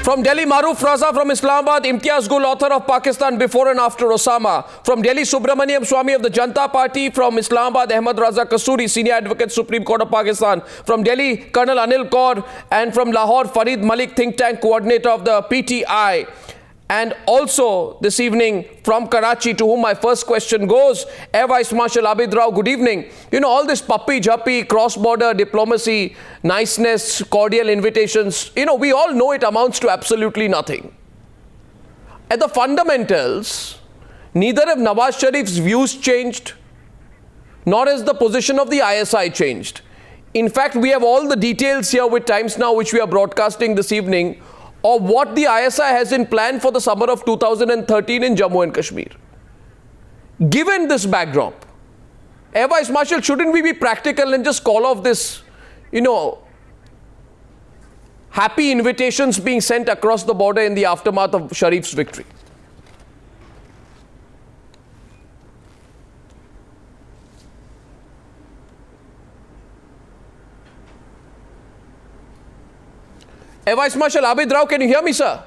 From Delhi, Maruf Raza. From Islamabad, Imtiaz Gul, author of Pakistan Before and After Osama. From Delhi, Subramaniam Swamy of the Janata Party. From Islamabad, Ahmad Raza Kasuri, Senior Advocate, Supreme Court of Pakistan. From Delhi, Colonel Anil Kaur. And from Lahore, Farid Malik, Think Tank Coordinator of the PTI. And also this evening from Karachi, to whom my first question goes, Air Vice Marshal Abid Rao, good evening. You know, all this puppy-juppy, cross-border diplomacy, niceness, cordial invitations, you know, we all know it amounts to absolutely nothing. At the fundamentals, neither have Nawaz Sharif's views changed, nor has the position of the ISI changed. In fact, we have all the details here with Times Now, which we are broadcasting this evening, or what the ISI has in plan for the summer of 2013 in Jammu and Kashmir. Given this backdrop, Air Vice Marshal, shouldn't we be practical and just call off this, you know, happy invitations being sent across the border in the aftermath of Sharif's victory? Air Vice Marshal Abid Rao, can you hear me, sir?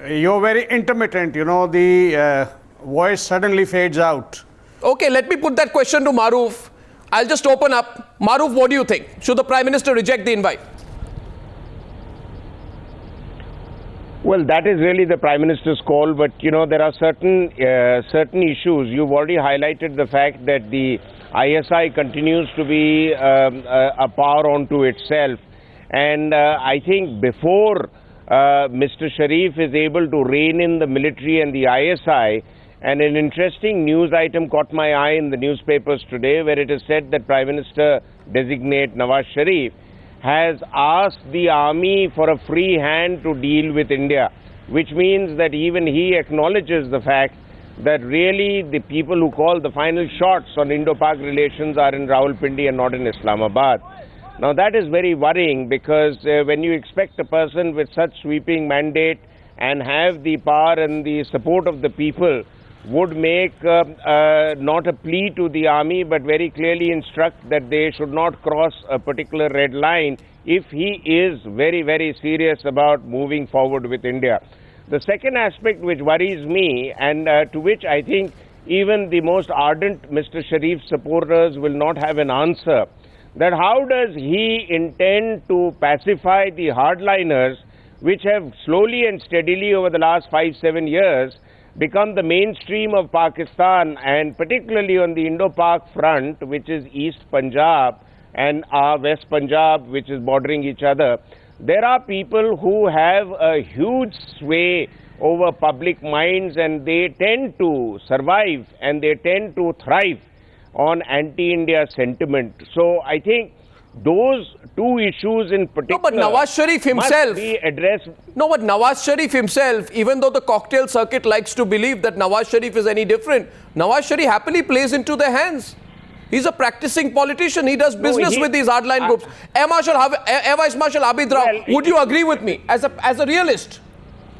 You're very intermittent, you know, the voice suddenly fades out. Okay, let me put that question to Maruf. I'll just open up. Maruf, what do you think? Should the Prime Minister reject the invite? Well, that is really the Prime Minister's call, but, you know, there are certain issues. You've already highlighted the fact that the ISI continues to be a power unto itself. And I think before Mr. Sharif is able to rein in the military and the ISI, and an interesting news item caught my eye in the newspapers today, where it is said that Prime Minister designate Nawaz Sharif has asked the army for a free hand to deal with India, which means that even he acknowledges the fact that really the people who call the final shots on Indo-Pak relations are in Rawalpindi and not in Islamabad. Now that is very worrying, because when you expect a person with such sweeping mandate and have the power and the support of the people would make not a plea to the army, but very clearly instruct that they should not cross a particular red line if he is very, very serious about moving forward with India. The second aspect which worries me, and to which I think even the most ardent Mr. Sharif supporters will not have an answer, that how does he intend to pacify the hardliners which have slowly and steadily over the last 5-7 years become the mainstream of Pakistan, and particularly on the Indo-Pak front, which is East Punjab and West Punjab, which is bordering each other. There are people who have a huge sway over public minds, and they tend to survive and they tend to thrive on anti-India sentiment. So I think those two issues in particular, no, but Nawaz Sharif himself must be addressed. No, but Nawaz Sharif himself, even though the cocktail circuit likes to believe that Nawaz Sharif is any different, Nawaz Sharif happily plays into their hands. He's a practicing politician. He does business with these hardline groups. Air Vice Marshal Abid Rao, would you agree with me as a realist?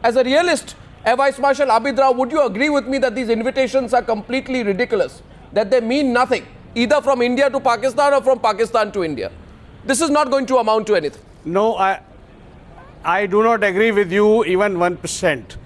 As a realist, Air Vice Marshal Abid Rao, would you agree with me that these invitations are completely ridiculous? That they mean nothing, either from India to Pakistan or from Pakistan to India? This is not going to amount to anything. No, I do not agree with you even 1%.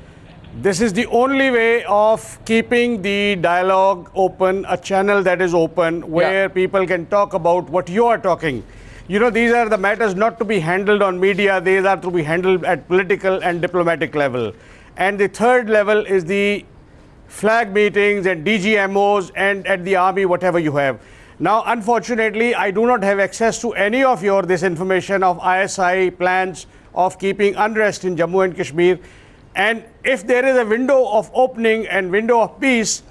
This is the only way of keeping the dialogue open, a channel that is open, where people can talk about what you are talking. You know, these are the matters not to be handled on media, these are to be handled at political and diplomatic level. And the third level is the flag meetings and DGMOs and at the army, whatever you have. Now, unfortunately, I do not have access to any of this information of ISI plans of keeping unrest in Jammu and Kashmir. And if there is a window of opening and window of peace,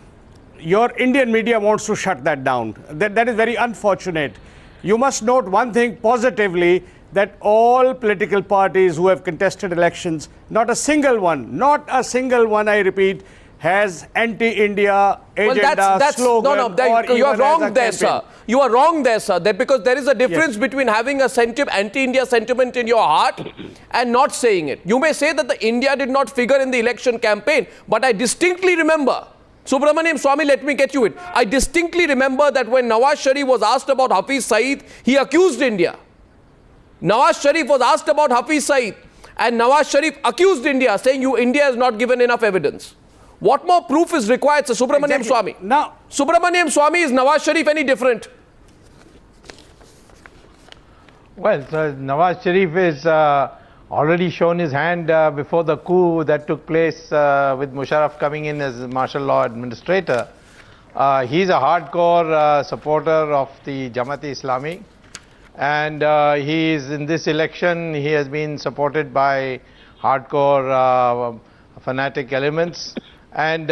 your Indian media wants to shut that down. That is very unfortunate. You must note one thing positively, that all political parties who have contested elections, not a single one, I repeat, has anti-India agenda, slogan, you are wrong there, sir. You are wrong there, sir. That because there is a difference between having a anti-India sentiment in your heart and not saying it. You may say that the India did not figure in the election campaign, but I distinctly remember, Subramaniam Swamy, let me get you in. I distinctly remember that when Nawaz Sharif was asked about Hafiz Saeed, he accused India. Nawaz Sharif was asked about Hafiz Saeed, and Nawaz Sharif accused India, saying India has not given enough evidence. What more proof is required, Sir Subramaniam Swamy? Now, Subramaniam Swamy, is Nawaz Sharif any different? Well, Nawaz Sharif is already shown his hand before the coup that took place with Musharraf coming in as martial law administrator. He's a hardcore supporter of the Jamaat-e-Islami, and he is in this election, he has been supported by hardcore fanatic elements. And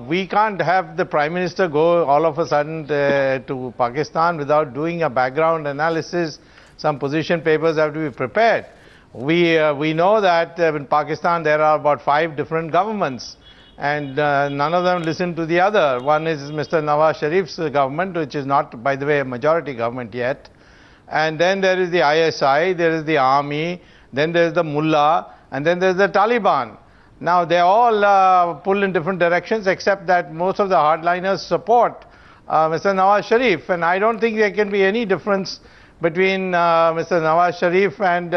we can't have the Prime Minister go all of a sudden to Pakistan without doing a background analysis. Some position papers have to be prepared. We know that in Pakistan there are about 5 different governments, and none of them listen to the other. One is Mr. Nawaz Sharif's government, which is not, by the way, a majority government yet. And then there is the ISI, there is the army, then there is the mullah, and then there is the Taliban. Now they all pull in different directions, except that most of the hardliners support Mr. Nawaz Sharif, and I don't think there can be any difference between Mr. Nawaz Sharif and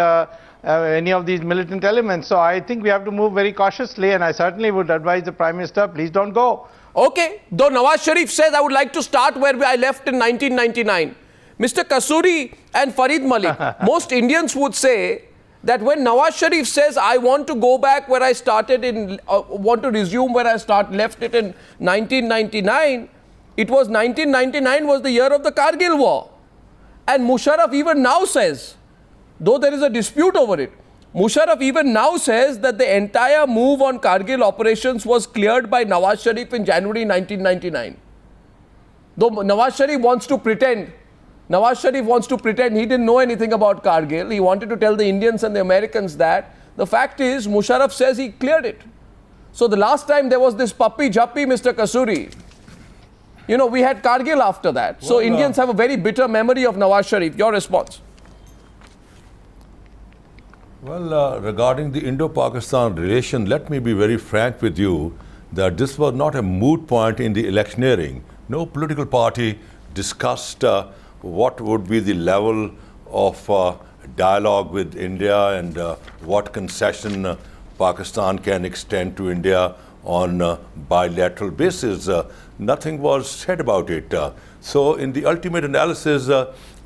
any of these militant elements. So I think we have to move very cautiously, and I certainly would advise the Prime Minister, please don't go. Okay, though Nawaz Sharif says, I would like to start where I left in 1999. Mr. Kasuri and Farid Malik, most Indians would say that when Nawaz Sharif says, I want to go back where I started want to resume where I left it in 1999, it was 1999 was the year of the Kargil war. And Musharraf even now says, though there is a dispute over it, Musharraf even now says that the entire move on Kargil operations was cleared by Nawaz Sharif in January 1999. Though Nawaz Sharif wants to pretend he didn't know anything about Kargil. He wanted to tell the Indians and the Americans that. The fact is, Musharraf says he cleared it. So the last time there was this puppy jappi, Mr. Kasuri, we had Kargil after that. Well, so Indians have a very bitter memory of Nawaz Sharif. Your response? Well, regarding the Indo-Pakistan relation, let me be very frank with you that this was not a moot point in the electioneering. No political party discussed what would be the level of dialogue with India and what concession Pakistan can extend to India on a bilateral basis. Nothing was said about it. So in the ultimate analysis,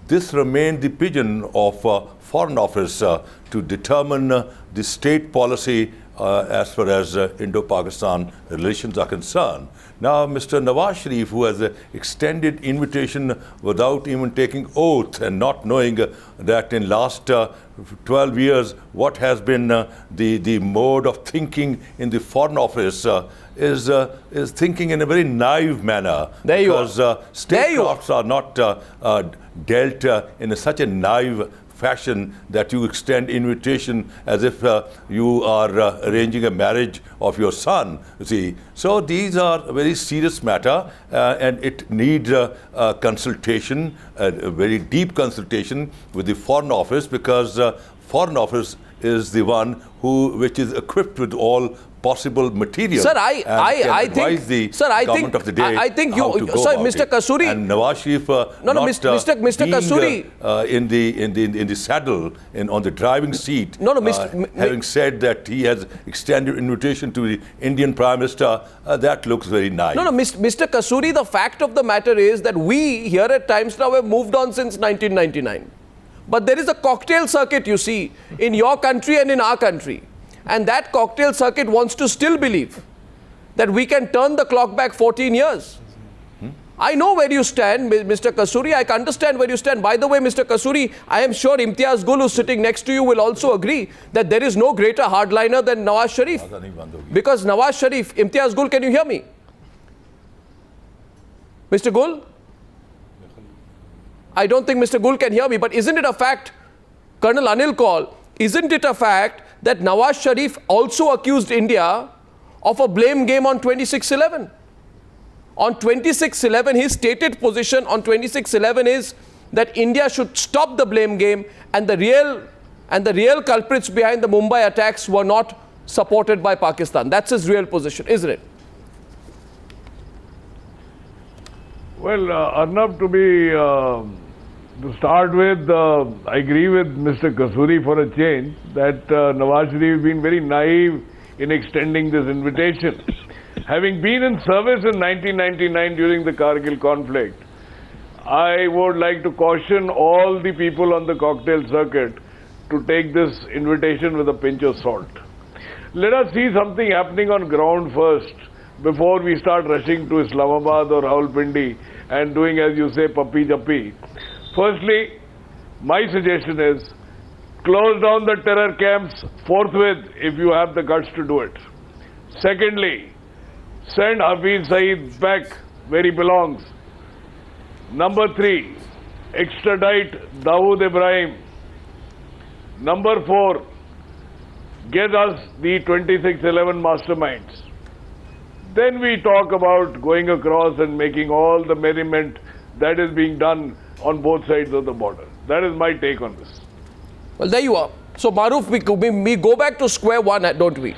this remained the pigeon of Foreign Office to determine the state policy as far as Indo-Pakistan relations are concerned. Now, Mr. Nawaz Sharif, who has extended invitation without even taking oath and not knowing that in last 12 years what has been the mode of thinking in the Foreign Office is thinking in a very naive manner. There you because statecrafts are not dealt in such a naive fashion that you extend invitation as if you are arranging a marriage of your son, you see. So these are a very serious matter and it needs consultation, a very deep consultation with the Foreign Office, because Foreign Office is the one which is equipped with all possible material. Sir, I think, sir, I think, of the day I think you, sir, Mr. Kasuri, and Nawaz Sharif, Mr. Kasuri, in the saddle, on the driving seat, having said that he has extended invitation to the Indian Prime Minister, that looks very nice. Mr. Kasuri, the fact of the matter is that we here at Times Now have moved on since 1999. But there is a cocktail circuit, you see, in your country and in our country. And that cocktail circuit wants to still believe that we can turn the clock back 14 years. I know where you stand, Mr. Kasuri. I can understand where you stand. By the way, Mr. Kasuri, I am sure Imtiaz Gul, who's sitting next to you, will also agree that there is no greater hardliner than Nawaz Sharif. Because Nawaz Sharif, Imtiaz Gul, can you hear me? Mr. Gul? I don't think Mr. Gul can hear me, but isn't it a fact, Colonel Anil Kaul, isn't it a fact that Nawaz Sharif also accused India of a blame game on 26/11? On 26/11, his stated position on 26/11 is that India should stop the blame game, and the real culprits behind the Mumbai attacks were not supported by Pakistan. That's his real position, isn't it? Well, Arnab, to be To start with, I agree with Mr. Kasuri for a change that Nawaz Sharif has been very naive in extending this invitation. Having been in service in 1999 during the Kargil conflict, I would like to caution all the people on the cocktail circuit to take this invitation with a pinch of salt. Let us see something happening on ground first before we start rushing to Islamabad or Rawalpindi and doing, as you say, puppy jappi. Firstly, my suggestion is close down the terror camps forthwith if you have the guts to do it. Secondly, send Hafiz Saeed back where he belongs. Number 3, extradite Dawood Ibrahim. Number 4, get us the 2611 masterminds. Then we talk about going across and making all the merriment that is being done on both sides of the border. That is my take on this. Well, there you are. So, Maruf, we go back to square one, don't we?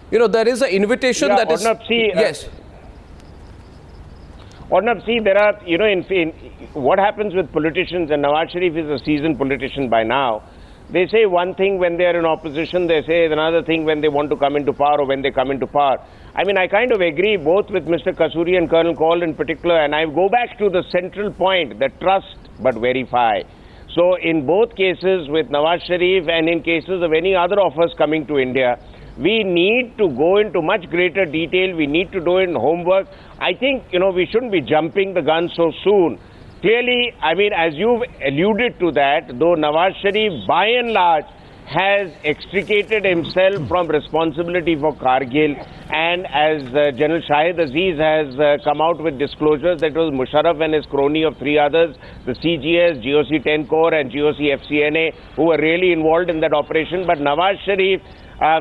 You know, there is an invitation that is... Yes. Ornab, see, there are, you know, in what happens with politicians, and Nawaz Sharif is a seasoned politician by now, they say one thing when they are in opposition, they say another thing when they want to come into power or when they come into power. I mean, I kind of agree both with Mr. Kasuri and Colonel Kaul in particular, and I go back to the central point, the trust but verify. So in both cases with Nawaz Sharif and in cases of any other of us coming to India, we need to go into much greater detail. We need to do it in homework. I think, you know, we shouldn't be jumping the gun so soon. Clearly, I mean, as you've alluded to that, though Nawaz Sharif by and large has extricated himself from responsibility for Kargil, and as General Shahid Aziz has come out with disclosures that it was Musharraf and his crony of 3 others, the CGS, GOC 10 Corps and GOC FCNA, who were really involved in that operation. But Nawaz Sharif,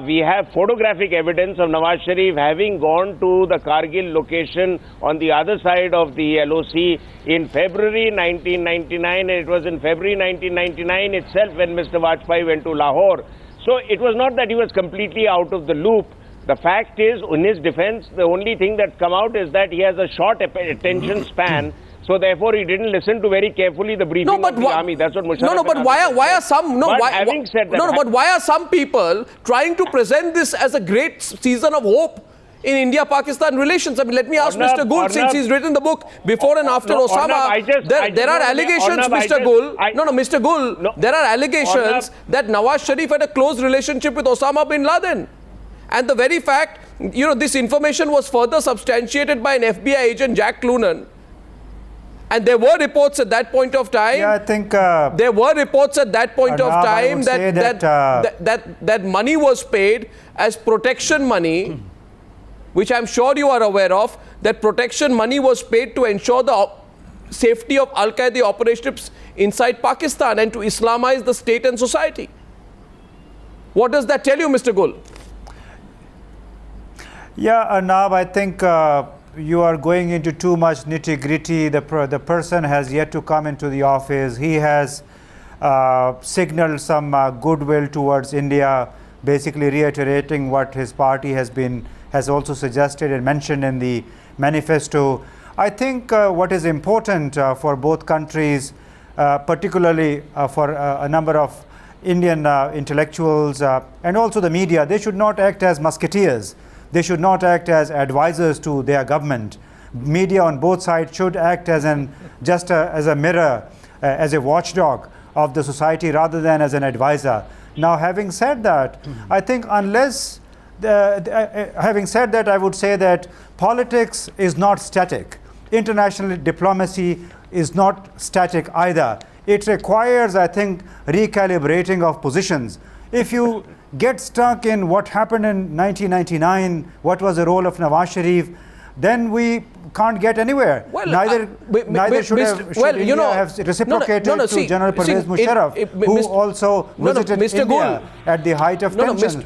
we have photographic evidence of Nawaz Sharif having gone to the Kargil location on the other side of the LOC in February 1999, and it was in February 1999 itself when Mr. Vajpayee went to Lahore. So it was not that he was completely out of the loop. The fact is, in his defense, the only thing that's come out is that he has a short attention span. So therefore, he didn't listen to very carefully the briefing of the army. That's what Musharraf. But why are some? Having said that, but why are some people trying to present this as a great season of hope in India-Pakistan relations? I mean, let me ask Mr. Gul, since he's written the book Before and After Osama. There are allegations, Mr. Gul. Mr. Gul. There are allegations that Nawaz Sharif had a close relationship with Osama bin Laden. And the very fact, you know, this information was further substantiated by an FBI agent, Jack Clunan. And there were reports at that point of time. Yeah, I think there were reports at that point of time that money was paid as protection money, which I'm sure you are aware of. That protection money was paid to ensure the safety of Al-Qaeda operatives inside Pakistan and to Islamize the state and society. What does that tell you, Mr. Gul? Yeah, Arnab, I think you are going into too much nitty-gritty. The person has yet to come into the office. He has signaled some goodwill towards India, basically reiterating what his party has also suggested and mentioned in the manifesto. I think what is important for both countries, particularly for a number of Indian intellectuals and also the media, they should not act as musketeers. They should not act as advisors to their government. Media on both sides should act as as a mirror, as a watchdog of the society rather than as an advisor. Now, having said that, I think having said that, I would say that politics is not static. International diplomacy is not static either. It requires, I think, recalibrating of positions. If you get stuck in what happened in 1999, what was the role of Nawaz Sharif, then we can't get anywhere. Well, neither should India have reciprocated to General Pervez Musharraf, who also visited India at the height of tension.